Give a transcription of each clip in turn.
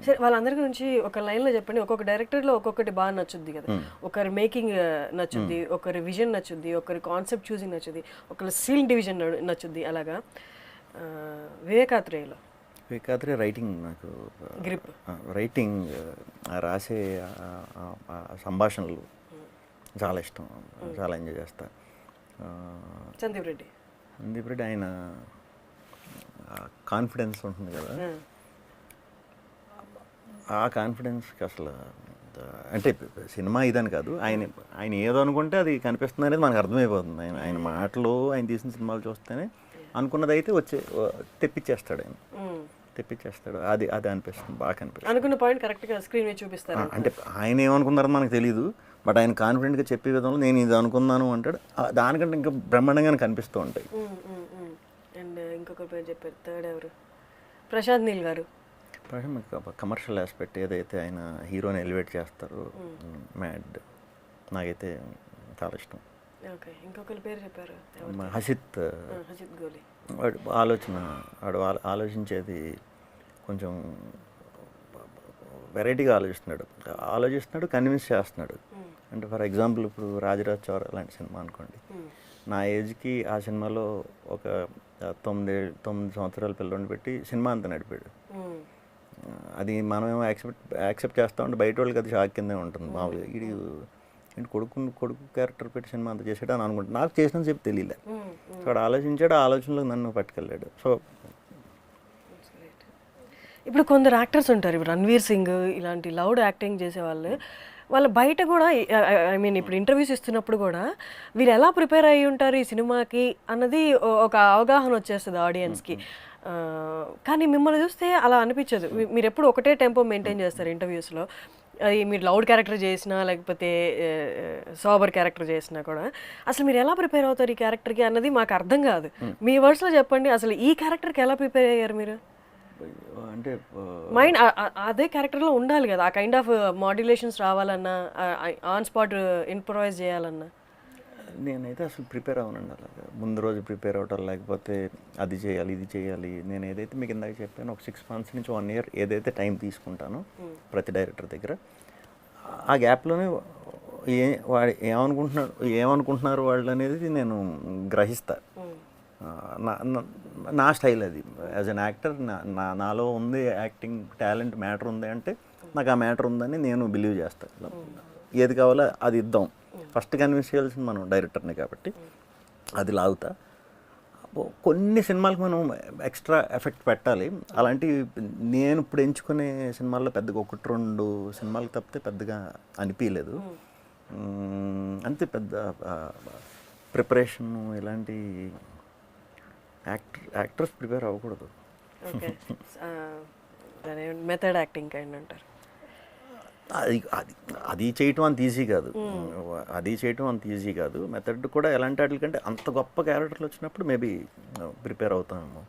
సరే వాళ్ళందరి గురించి ఒక లైన్లో చెప్పండి. ఒక్కొక్క డైరెక్టర్లో ఒక్కొక్కటి బాగా నచ్చుద్ది కదా. ఒకరి మేకింగ్ నచ్చుద్ది, ఒకరి విజన్ నచ్చుద్ది, ఒకరి కాన్సెప్ట్ చూసింగ్ నచ్చుద్ది, ఒకరి సీన్ డివిజన్ నచ్చుద్ది. అలాగా వివేకాత్రేయలో రైటింగ్ నాకు గ్రిప్, రైటింగ్ రాసే సంభాషణలు చాలా ఇష్టం, చాలా ఎంజాయ్ చేస్తా. సందీప్ రెడ్డి ఆయన కాన్ఫిడెన్స్ ఉంటుంది కదా, ఆ కాన్ఫిడెన్స్కి అసలు అంటే సినిమా ఇదని కాదు, ఆయన ఏదో అనుకుంటే అది కనిపిస్తుంది అనేది మనకు అర్థమైపోతుంది. ఆయన మాటలు, ఆయన తీసిన సినిమాలు చూస్తేనే అనుకున్నది అయితే తెప్పించేస్తాడు. అది అనిపిస్తుంది, బాగా కనిపిస్తుంది. అనుకున్న పాయింట్ కరెక్ట్గా స్క్రీన్ మీద చూపిస్తారు. అంటే ఆయన ఏమనుకున్నారో మనకు తెలియదు, బట్ ఆయన కాన్ఫిడెంట్గా చెప్పే విధంలో నేను ఇది అనుకున్నాను అంటాడు. దానికంటే ఇంకా బ్రహ్మాండంగానే కనిపిస్తూ ఉంటాయి. అండ్ ఇంకొక పేరు చెప్పారు, థర్డ్ ఎవరు, ప్రశాంత్ నీల్ గారు. కమర్షియల్ ఆస్పెక్ట్ ఏదైతే ఆయన హీరోని ఎలివేట్ చేస్తారు, మ్యాడ్, నాకైతే చాలా ఇష్టం. ఓకే, ఇంకొకరి పేరు చెప్పారు, హసిత్ గోలి. వాడు ఆలోచించేది కొంచెం వెరైటీగా ఆలోచిస్తున్నాడు, కన్విన్స్ చేస్తున్నాడు. అంటే ఫర్ ఎగ్జాంపుల్ ఇప్పుడు రాజరాజ్ చౌరా లాంటి సినిమా అనుకోండి, నా ఏజ్కి ఆ సినిమాలో ఒక 9 సంవత్సరాల పిల్లని పెట్టి సినిమా అంతా నడిపాడు. అది మనమేమో యాక్సెప్ట్ చేస్తూ ఉంటే బయట వాళ్ళకి అది షాక్ కిందే ఉంటుంది. మామూలుగా ఇది ఏంటి కొడుకు క్యారెక్టర్ పెట్టి సినిమా అంతా చేసాడు అని అనుకుంటాను. నాకు చేసిన చెప్పి తెలియలే. సో వాడు ఆలోచించాడు, ఆ ఆలోచనలో నన్ను పట్టుకెళ్ళాడు. సో ఇప్పుడు కొందరు యాక్టర్స్ ఉంటారు, ఇప్పుడు రణ్వీర్ సింగ్ ఇలాంటి లౌడ్ యాక్టింగ్ చేసేవాళ్ళు, వాళ్ళ బయట కూడా ఐ మీన్ ఇప్పుడు ఇంటర్వ్యూస్ ఇస్తున్నప్పుడు కూడా వీళ్ళు ఎలా ప్రిపేర్ అయ్యి ఉంటారు ఈ సినిమాకి అన్నది ఒక అవగాహన వచ్చేస్తుంది ఆడియన్స్కి. కానీ మిమ్మల్ని చూస్తే అలా అనిపించదు. మీరు ఎప్పుడు ఒకటే టెంపో మెయింటైన్ చేస్తారు ఇంటర్వ్యూస్లో. అది మీరు లౌడ్ క్యారెక్టర్ చేసినా లేకపోతే సాబర్ క్యారెక్టర్ చేసినా కూడా అసలు మీరు ఎలా ప్రిపేర్ అవుతారు ఈ క్యారెక్టర్కి అన్నది మాకు అర్థం కాదు. మీ వర్డ్స్లో చెప్పండి, అసలు ఈ క్యారెక్టర్కి ఎలా ప్రిపేర్ అయ్యారు మీరు? అంటే మైండ్ అదే క్యారెక్టర్లో ఉండాలి కదా, ఆ కైండ్ ఆఫ్ మాడ్యులేషన్స్ రావాలన్నా, ఆన్ స్పాట్ ఇంప్రొవైజ్ చేయాలన్నా. నేనైతే అసలు ప్రిపేర్ అవ్వనండి. అలాగా ముందు రోజు ప్రిపేర్ అవ్వటం, లేకపోతే అది చేయాలి ఇది చేయాలి. నేను ఏదైతే మీకు ఇందాక చెప్పాను, ఒక 6 months నుంచి 1 year ఏదైతే టైం తీసుకుంటానో ప్రతి డైరెక్టర్ దగ్గర, ఆ గ్యాప్లోనే వాడు ఏమనుకుంటున్నారు వాళ్ళు అనేది నేను గ్రహిస్తా. నా స్టైల్ అది. యాజ్ అన్ యాక్టర్ నాలో ఉంది యాక్టింగ్ టాలెంట్, మ్యాటర్ ఉంది అంటే నాకు ఆ మ్యాటర్ ఉందని నేను బిలీవ్ చేస్తాను. ఏది కావాలో అది ఇద్దాం. ఫస్ట్ కన్విన్స్ చేయాల్సింది మనం డైరెక్టర్ని కాబట్టి అది లాగుతా. కొన్ని సినిమాలకు మనం ఎక్స్ట్రా ఎఫెక్ట్ పెట్టాలి. అలాంటి నేను ఇప్పుడు ఎంచుకునే సినిమాల్లో పెద్దగా 1-2 సినిమాలకు తప్పితే పెద్దగా అనిపించలేదు. అంతే, పెద్ద ప్రిపరేషన్ ఇలాంటి యాక్టర్స్ ప్రిపేర్ అవ్వకూడదు. మెథడ్ యాక్టింగ్ కైండ్ అంటారు. అది చేయటం అంత ఈజీ కాదు. మెథడ్ కూడా ఎలాంటి వాటికంటే అంత గొప్ప క్యారెక్టర్లు వచ్చినప్పుడు మేబీ ప్రిపేర్ అవుతామేమో.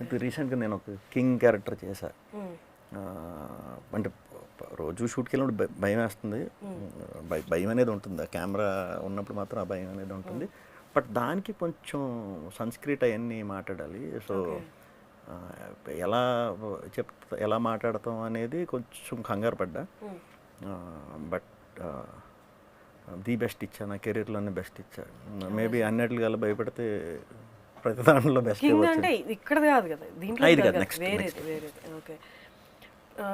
ఇప్పుడు రీసెంట్గా నేను ఒక కింగ్ క్యారెక్టర్ చేశా. అంటే రోజు షూట్కి వెళ్ళినప్పుడు భయం వేస్తుంది, భయం అనేది ఉంటుంది. ఆ కెమెరా ఉన్నప్పుడు మాత్రం ఆ భయం అనేది ఉంటుంది. బట్ దానికి కొంచెం సంస్కృతి అవన్నీ మాట్లాడాలి. సో ఎలా మాట్లాడతాం అనేది కొంచెం కంగారు పడ్డా. బట్ ది బెస్ట్ ఇచ్చా, నా కెరీర్లోనే బెస్ట్ ఇచ్చా. మేబీ అన్నిటికీ భయపడితే ప్రతి దాంట్లో బెస్ట్. అంటే ఇక్కడ కాదు కదా, దీంట్లో వేరే. ఓకే,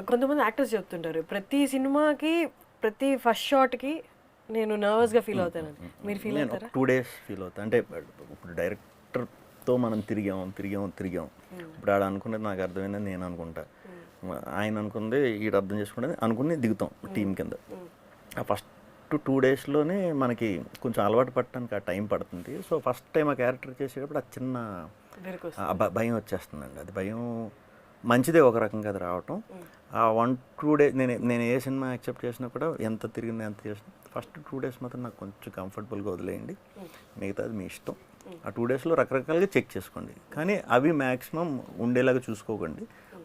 కొంతమంది యాక్టర్స్ చెప్తుంటారు ప్రతి సినిమాకి ప్రతి ఫస్ట్ షాట్కి నేను నర్వస్గా ఫీల్ అవుతానని. మీరు ఫీల్ అవుతారా? 2 days ఫీల్ అవుతాను. అంటే ఇప్పుడు డైరెక్టర్తో మనం తిరిగాం. ఇప్పుడు ఆడ అనుకునేది నాకు అర్థమైందని నేను అనుకుంటా, ఆయన అనుకుంది ఈడు అర్థం చేసుకునేది అనుకుని దిగుతాం టీం కింద. ఆ ఫస్ట్ 2 daysలోనే మనకి కొంచెం అలవాటు పడటానికి ఆ టైం పడుతుంది. సో ఫస్ట్ టైం ఆ క్యారెక్టర్ చేసేటప్పుడు ఆ చిన్న భయం వచ్చేస్తుందండి. అది భయం మంచిదే ఒక రకంగా అది రావటం. ఆ 1-2 days నేను ఏ సినిమా యాక్సెప్ట్ చేసినా కూడా ఎంత తిరిగింది ఎంత చేసినా ఫస్ట్ 2 days మాత్రం నాకు కొంచెం కంఫర్టబుల్గా వదిలేయండి, మిగతాది మీ ఇష్టం. ఆ 2 daysలో రకరకాలుగా చెక్ చేసుకోండి, కానీ అవి మ్యాక్సిమం ఉండేలాగా చూసుకోకండి.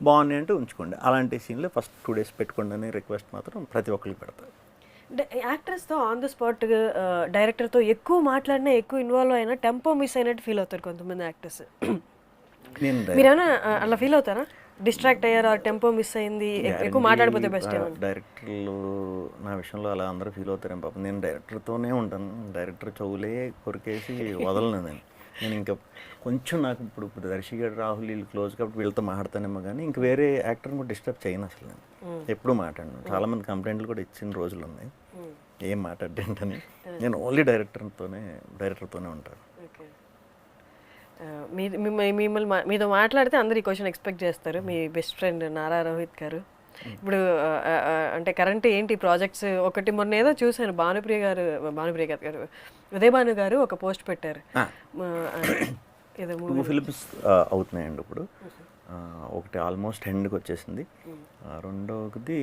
బాగున్నాయి అంటే ఉంచుకోండి. అలాంటి సీన్లో ఫస్ట్ 2 days పెట్టుకోండి అనే రిక్వెస్ట్ మాత్రం ప్రతి ఒక్కరికి పెడతారు. యాక్టర్స్తో ఆన్ ద స్పాట్ డైరెక్టర్తో ఎక్కువ మాట్లాడినా, ఎక్కువ ఇన్వాల్వ్ అయినా టెంపో మిస్ అయినట్టు ఫీల్ అవుతారు కొంతమంది యాక్టర్స్. మీరేమైనా అలా ఫీల్ అవుతారా? డిస్ట్రాక్ట్ అయ్యారు, ఆ టెంపో మిస్ అయింది, ఎక్కువ మాట్లాడిపోతే బెస్ట్ ఏమని? డైరెక్టర్లు నా విషయంలో అలా అందరూ ఫీల్ అవుతారేం పాపం. నేను డైరెక్టర్తోనే ఉంటాను. డైరెక్టర్ చెవులే కొరికేసి వదలను నేను ఇంకా కొంచెం నాకు ఇప్పుడు దర్శి గారు, రాహుల్ వీళ్ళు క్లోజ్ కాబట్టి వీళ్ళతో మాట్లాడతానేమో కానీ ఇంక వేరే యాక్టర్ని కూడా డిస్టర్బ్ చేయను అసలు. నేను ఎప్పుడు మాట్లాడను. చాలామంది కంప్లైంట్లు కూడా ఇచ్చిన రోజులు ఉన్నాయి, ఏం మాట్లాడేంటని. నేను ఓన్లీ డైరెక్టర్తోనే ఉంటాను. మిమ్మల్ని మీతో మాట్లాడితే అందరు ఈ క్వశ్చన్ ఎక్స్పెక్ట్ చేస్తారు. మీ బెస్ట్ ఫ్రెండ్ నారా రోహిత్ గారు ఇప్పుడు అంటే కరెంట్ ఏంటి ప్రాజెక్ట్స్? ఒకటి మొన్న ఏదో చూశాను, భానుప్రియ గారు ఉదయ్ భాను గారు ఒక పోస్ట్ పెట్టారు. ఏదో 2 ఫిల్మ్స్ అవుతున్నాయండి ఇప్పుడు. ఒకటి ఆల్మోస్ట్ ఎండ్కి వచ్చేసింది, రెండోది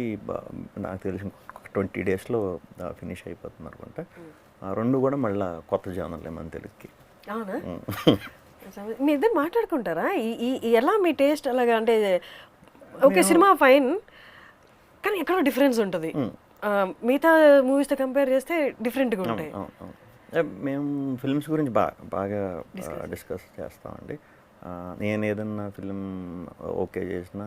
నాకు తెలిసి 20 daysలో ఫినిష్ అయిపోతుంది అనుకుంటా. ఆ 2 కూడా మళ్ళీ కొత్త జానర్లే మన తెలుగుకి. అవునా? మీ ఇద్దరు మాట్లాడుకుంటారా? ఎలా మీ టేస్ట్ అలాగా? అంటే ఓకే సినిమా ఫైన్, కానీ ఎక్కడో డిఫరెన్స్ ఉంటుంది. మిగతా మూవీస్తో కంపేర్ చేస్తే డిఫరెంట్గా ఉంటాయి. మేము ఫిల్మ్స్ గురించి బాగా డిస్కస్ చేస్తామండి. నేను ఏదన్నా ఫిలిం ఓకే చేసినా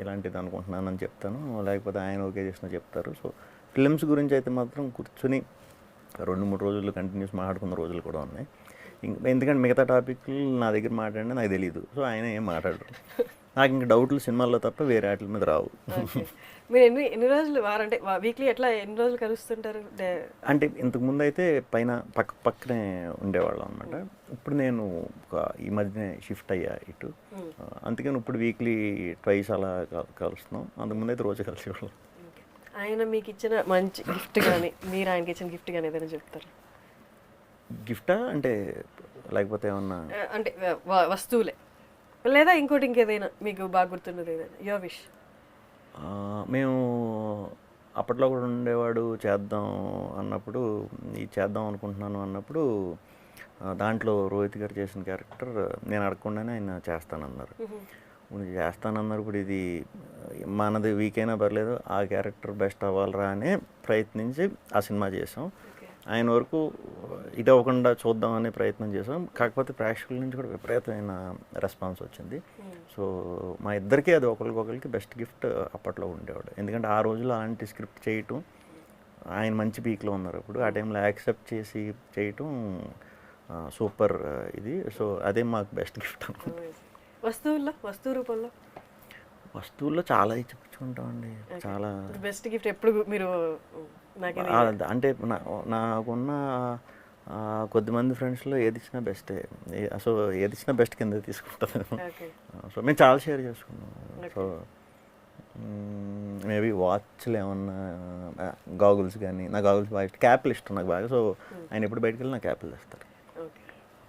ఇలాంటిది అనుకుంటున్నానని చెప్తాను, లేకపోతే ఆయన ఓకే చేసినా చెప్తారు. సో ఫిల్మ్స్ గురించి అయితే మాత్రం కూర్చొని 2-3 రోజులు కంటిన్యూస్ మాట్లాడుకున్న రోజులు కూడా ఉన్నాయి. ఎందుకంటే మిగతా టాపిక్లు నా దగ్గర మాట్లాడినా నాకు తెలియదు, సో ఆయన ఏం మాట్లాడరు. నాకు ఇంక డౌట్లు సినిమాల్లో తప్ప వేరే వాటి మీద రావు. మీరు ఎన్ని రోజులు అంటే వీక్లీ ఎట్లా ఎన్ని రోజులు కలుస్తుంటారు? అంటే ఇంతకుముందు అయితే పైన పక్కనే ఉండేవాళ్ళం అనమాట. ఇప్పుడు నేను ఈ మధ్యనే షిఫ్ట్ అయ్యా ఇటు, అందుకని ఇప్పుడు వీక్లీ 2 అలా కలుస్తున్నాం. అంతకుముందు అయితే రోజు కలిసేవాళ్ళం. ఆయన మీకు ఇచ్చిన మంచి గిఫ్ట్ కానీ మీరు ఆయనకి ఇచ్చిన గిఫ్ట్ కానీ ఏదైనా చెప్తారు? గిఫ్టా అంటే లేకపోతే ఏమన్నా అంటే వస్తువులే లేదా ఇంకేదైనా మీకు బాగా గుర్తున్నది ఏదైనా? Your wish. మేము అప్పట్లో కూడా ఉండేవాడు చేద్దాం అన్నప్పుడు, ఇది చేద్దాం అనుకుంటున్నాను అన్నప్పుడు దాంట్లో రోహిత్ గారు చేసిన క్యారెక్టర్ నేను అడగకుండానే ఆయన చేస్తానన్నారు. చేస్తానన్నారు. ఇప్పుడు ఇది మనది వీక్ అయినా పర్లేదు, ఆ క్యారెక్టర్ బెస్ట్ అవ్వాలరా అనే ప్రయత్నించి ఆ సినిమా చేసాం. ఆయన వరకు ఇది అవ్వకుండా చూద్దామనే ప్రయత్నం చేసాం. కాకపోతే ప్రేక్షకుల నుంచి కూడా విపరీతమైన రెస్పాన్స్ వచ్చింది. సో మా ఇద్దరికి అది ఒకరికొకరికి బెస్ట్ గిఫ్ట్ అప్పట్లో ఉండేవాడు. ఎందుకంటే ఆ రోజుల్లో అలాంటి స్క్రిప్ట్ చేయటం, ఆయన మంచి పీక్లో ఉన్నారు అప్పుడు, ఆ టైంలో యాక్సెప్ట్ చేసి చేయటం సూపర్ ఇది. సో అదే మాకు బెస్ట్ గిఫ్ట్ అనుకుంటా. వస్తువుల్లో చాలా ఇచ్చుకుంటామండి. చాలా బెస్ట్ గిఫ్ట్ ఎప్పుడు మీరు అంటే నాకున్న కొద్దిమంది ఫ్రెండ్స్లో ఏది ఇచ్చినా బెస్టే. సో ఏది ఇచ్చినా బెస్ట్ కింద తీసుకుంటాను. సో మేము చాలా షేర్ చేసుకున్నాం. సో మేబీ వాచ్లు ఏమన్నా, గాగుల్స్ కానీ, నా గాగుల్స్ బాగా ఇష్టం, క్యాప్లు ఇష్టం నాకు బాగా. సో ఆయన ఎప్పుడు బయటకు వెళ్ళి నా క్యాప్లు తెస్తారు.